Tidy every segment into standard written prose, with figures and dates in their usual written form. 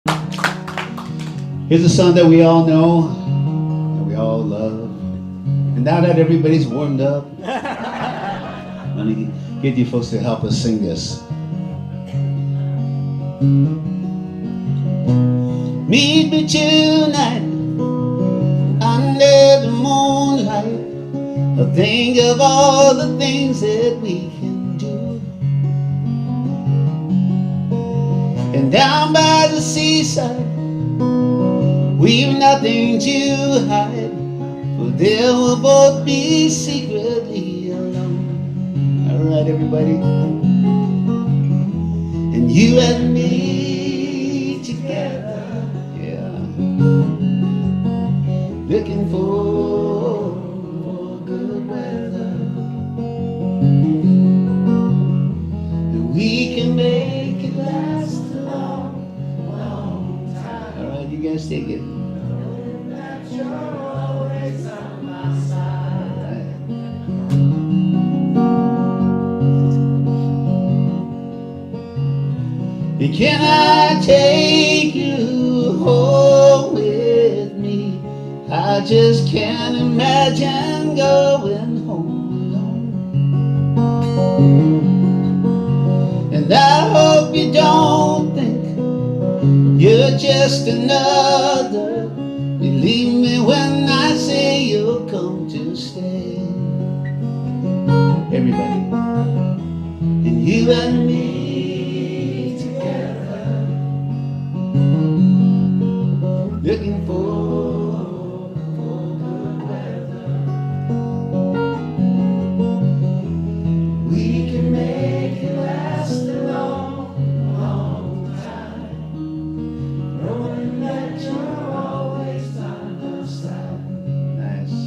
Here's a song that we all know and we all love. And now that everybody's warmed up, let me get you folks to help us sing this. Meet me tonight under the moonlight. I'll think of all the things that we can do. And down by the seaside, we've nothing to hide, for there we'll both be secretly alone. Alright, everybody. And you and me together, yeah, looking for good weather, that we can make it last a long, long time. Alright, you guys take it. That you're always on my side. And can I take you home with me? I just can't imagine going home alone. And I hope you don't think you're just another. Believe me when I say you'll come to stay. Everybody. And you and me together, looking for good weather. We can make it last a long, long time, knowing that you're always by my side. Nice.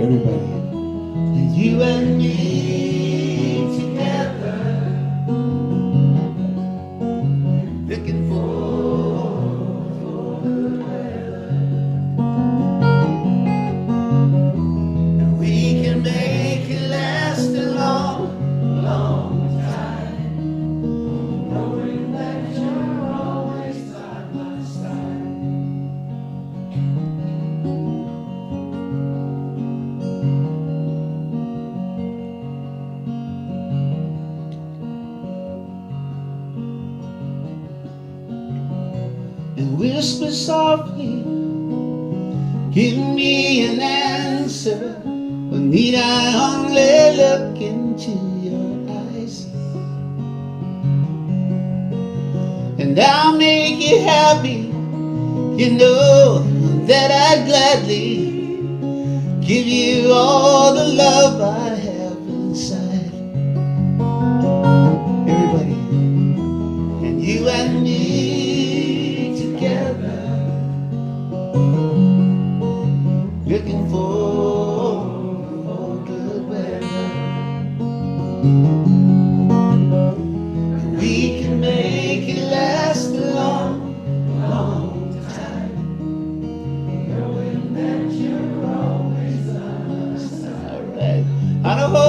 Everybody. And you and me together, looking for good weather. And we can make it last a long, long time, knowing that you're always by my side. And whisper softly, give me an answer, or need I only look into your eyes? And I'll make you happy, you know that I'd gladly give you all the love I have inside. Everybody. And you and me together, looking for good weather. And we can make it last a long, long time, knowing that you're always on my side. Alright. Idaho!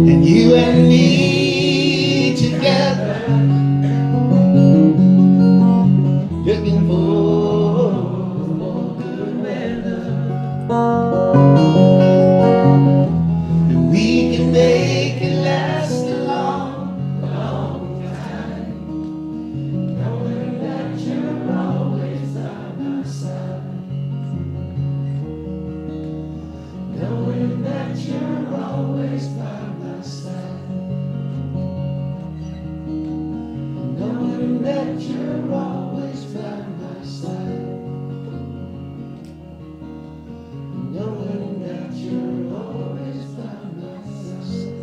And you and me together, looking for good weather. And we can make it last a long, long time, knowing that you're always on my side. Knowing that you're always by my side. Knowing that you're always by my side. Knowing that you're always by my side.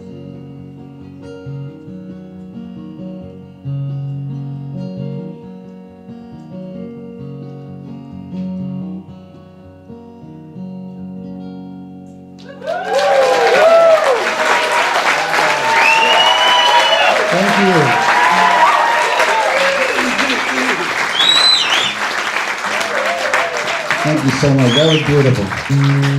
Thank you so much. That was beautiful.